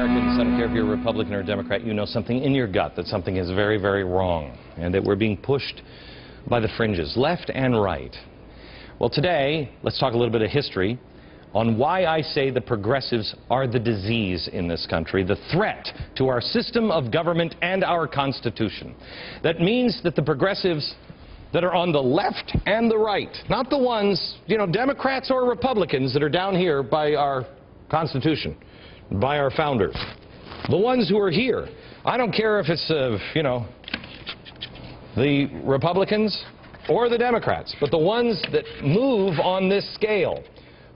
Americans, I don't care if you're a Republican or a Democrat, you know something in your gut that something is very, very wrong and that we're being pushed by the fringes, left and right. Well, today, let's talk a little bit of history on why I say the progressives are the disease in this country, the threat to our system of government and our Constitution. That means that the progressives that are on the left and the right, not the ones, you know, Democrats or Republicans that are down here by our Constitution, by our founders. The ones who are here. I don't care if it's, you know, the Republicans or the Democrats, but the ones that move on this scale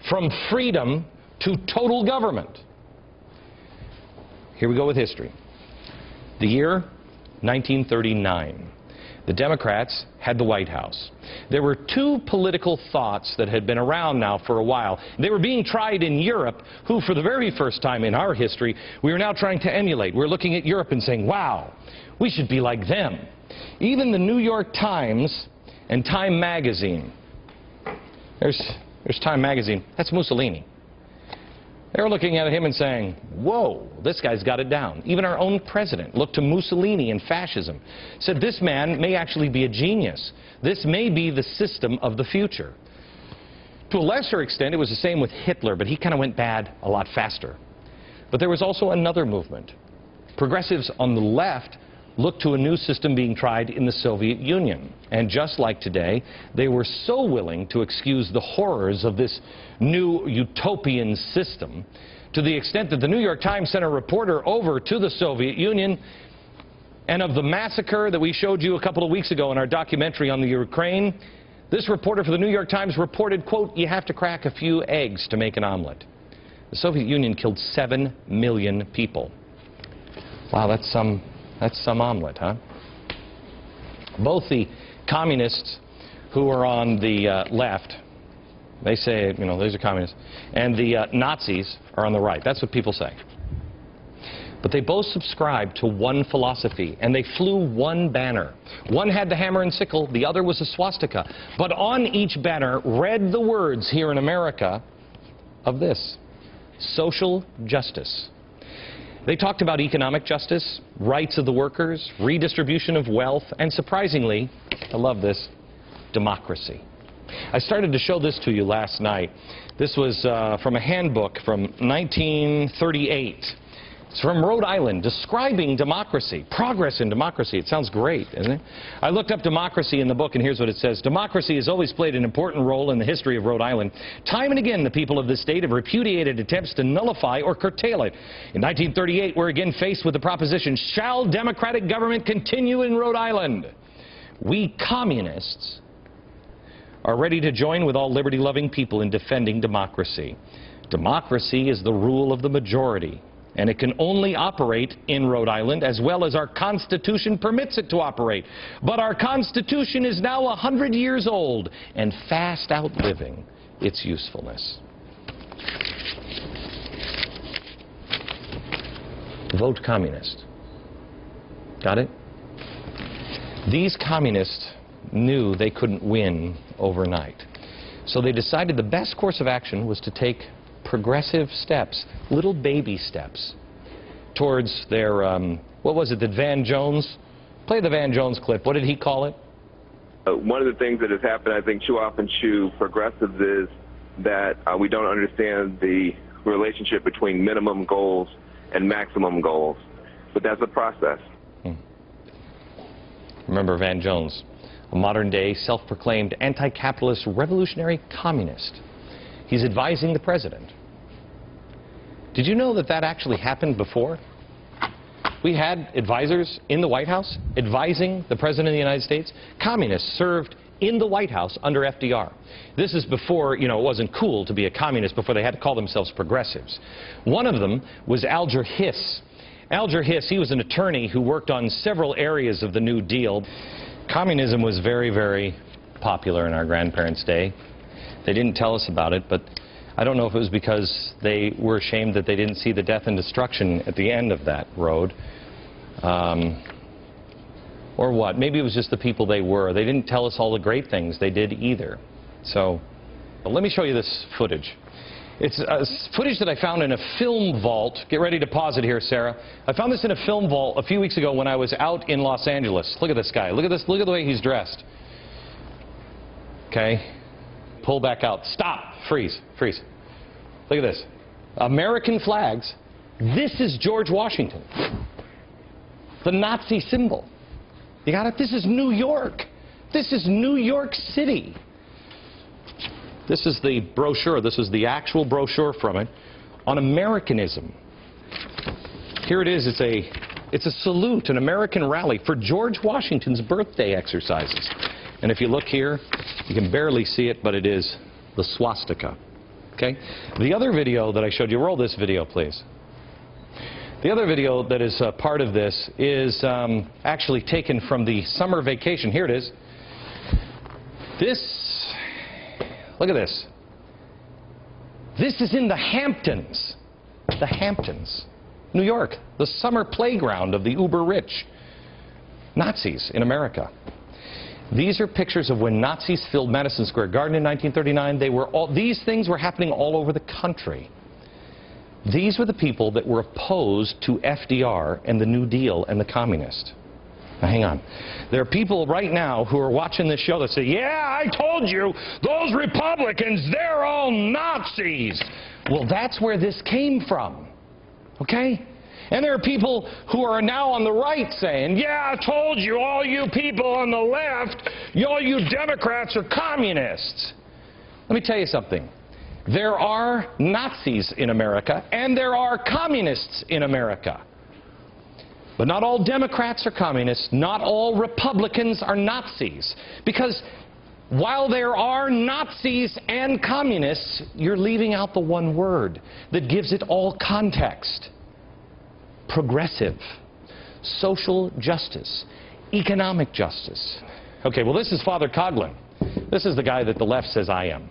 from freedom to total government. Here we go with history. The year 1939. The Democrats had the White House. There were two political thoughts that had been around now for a while. They were being tried in Europe, who for the very first time in our history, we are now trying to emulate. We're looking at Europe and saying, wow, we should be like them. Even the New York Times and Time Magazine. There's Time Magazine. That's Mussolini. They were looking at him and saying, whoa, this guy's got it down. Even our own president looked to Mussolini and fascism, said this man may actually be a genius. This may be the system of the future. To a lesser extent, it was the same with Hitler, but he kind of went bad a lot faster. But there was also another movement. Progressives on the left looked to a new system being tried in the Soviet Union. And just like today, they were so willing to excuse the horrors of this new utopian system to the extent that the New York Times sent a reporter over to the Soviet Union, and of the massacre that we showed you a couple of weeks ago in our documentary on the Ukraine, this reporter for the New York Times reported, quote, you have to crack a few eggs to make an omelet. The Soviet Union killed 7 million people. Wow, that's some omelet, huh? Both the communists who are on the left, they say, you know, these are communists, and the Nazis are on the right. That's what people say. But they both subscribed to one philosophy, and they flew one banner. One had the hammer and sickle, the other was a swastika. But on each banner read the words here in America of this: social justice. They talked about economic justice, rights of the workers, redistribution of wealth, and surprisingly, I love this, democracy. I started to show this to you last night. This was from a handbook from 1938. It's from Rhode Island, describing democracy, progress in democracy. It sounds great, isn't it? I looked up democracy in the book, and here's what it says. Democracy has always played an important role in the history of Rhode Island. Time and again, the people of this state have repudiated attempts to nullify or curtail it. In 1938, we're again faced with the proposition, shall democratic government continue in Rhode Island? We communists are ready to join with all liberty-loving people in defending democracy. Democracy is the rule of the majority, and it can only operate in Rhode Island as well as our Constitution permits it to operate. But our Constitution is now 100 years old and fast outliving its usefulness. Vote communist. Got it? These communists knew they couldn't win overnight. So they decided the best course of action was to take progressive steps, little baby steps, towards their, what was it that Van Jones, play the Van Jones clip, what did he call it? One of the things that has happened, I think, too often to progressives is that we don't understand the relationship between minimum goals and maximum goals. But that's a process. Remember Van Jones, a modern-day self-proclaimed anti-capitalist revolutionary communist. He's advising the president. Did you know that that actually happened before? We had advisors in the White House advising the President of the United States. Communists served in the White House under FDR. This is before, you know, it wasn't cool to be a communist, before they had to call themselves progressives. One of them was Alger Hiss. Alger Hiss, he was an attorney who worked on several areas of the New Deal. Communism was very, very popular in our grandparents' day. They didn't tell us about it, but I don't know if it was because they were ashamed that they didn't see the death and destruction at the end of that road, or what. Maybe it was just the people they were. They didn't tell us all the great things they did either. So, let me show you this footage. It's footage that I found in a film vault. Get ready to pause it here, Sarah. I found this in a film vault a few weeks ago when I was out in Los Angeles. Look at this guy. Look at this. Look at the way he's dressed. Okay. Pull back out. Stop. Freeze. Freeze. Look at this. American flags. This is George Washington. The Nazi symbol. You got it? This is New York. This is New York City. This is the brochure. This is the actual brochure from it on Americanism. Here it is. It's a salute, an American rally for George Washington's birthday exercises. And if you look here, you can barely see it, but it is the swastika. Okay? The other video that I showed you, roll this video, please. The other video that is part of this is actually taken from the summer vacation. Here it is. Look at this. This is in the Hamptons. The Hamptons. New York. The summer playground of the uber-rich. Nazis in America. These are pictures of when Nazis filled Madison Square Garden in 1939. These things were happening all over the country. These were the people that were opposed to FDR and the New Deal and the communists. Now, hang on. There are people right now who are watching this show that say, yeah, I told you, those Republicans, they're all Nazis. Well, that's where this came from. Okay? And there are people who are now on the right saying, yeah, I told you, all you people on the left, all you Democrats are communists. Let me tell you something. There are Nazis in America, and there are communists in America. But not all Democrats are communists, not all Republicans are Nazis. Because while there are Nazis and communists, you're leaving out the one word that gives it all context. Progressive, social justice, economic justice. Okay, well, this is Father Coughlin. This is the guy that the left says I am.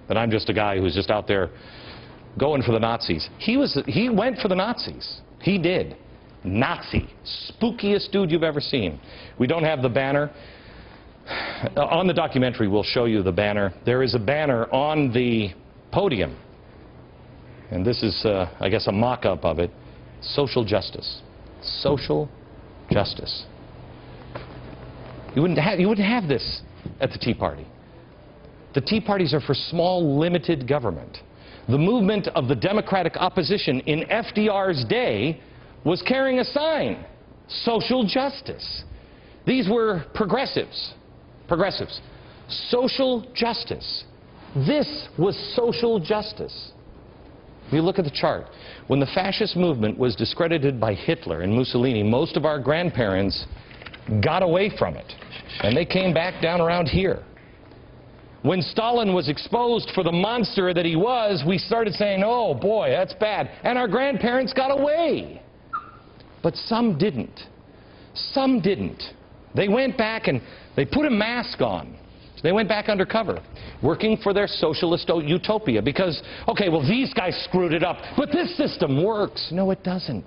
That I'm just a guy who's just out there going for the Nazis. He went for the Nazis. He did. Nazi. Spookiest dude you've ever seen. We don't have the banner. On the documentary, we'll show you the banner. There is a banner on the podium. And this is, I guess, a mock-up of it. Social justice. Social justice. You wouldn't have this at the Tea Party. The Tea Parties are for small, limited government. The movement of the Democratic opposition in FDR's day was carrying a sign, social justice. These were progressives. Progressives. Social justice. This was social justice. If you look at the chart, when the fascist movement was discredited by Hitler and Mussolini, most of our grandparents got away from it. And they came back down around here. When Stalin was exposed for the monster that he was, we started saying, oh boy, that's bad. And our grandparents got away. But some didn't. Some didn't. They went back and they put a mask on. They went back undercover, working for their socialist utopia because, okay, well, these guys screwed it up, but this system works. No, it doesn't.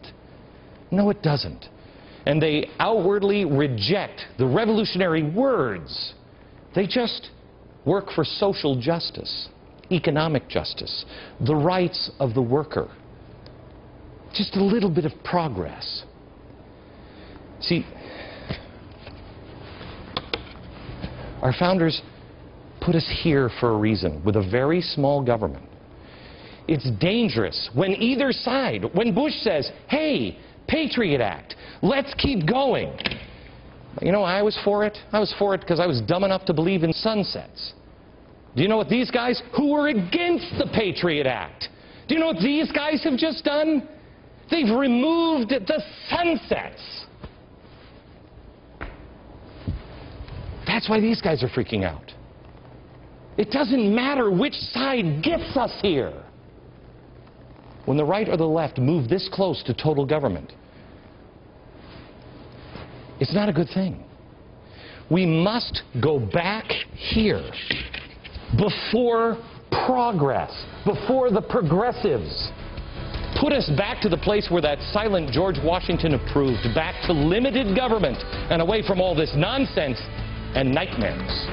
No, it doesn't. And they outwardly reject the revolutionary words. They just work for social justice, economic justice, the rights of the worker. Just a little bit of progress. See, our founders put us here for a reason, with a very small government. It's dangerous when either side, when Bush says, hey, Patriot Act, let's keep going. You know, I was for it. I was for it because I was dumb enough to believe in sunsets. Do you know what these guys who were against the Patriot Act, do you know what these guys have just done? They've removed the sunsets. That's why these guys are freaking out. It doesn't matter which side gets us here. When the right or the left move this close to total government, it's not a good thing. We must go back here before progress, before the progressives put us back to the place where that silent George Washington approved, back to limited government and away from all this nonsense and nightmares.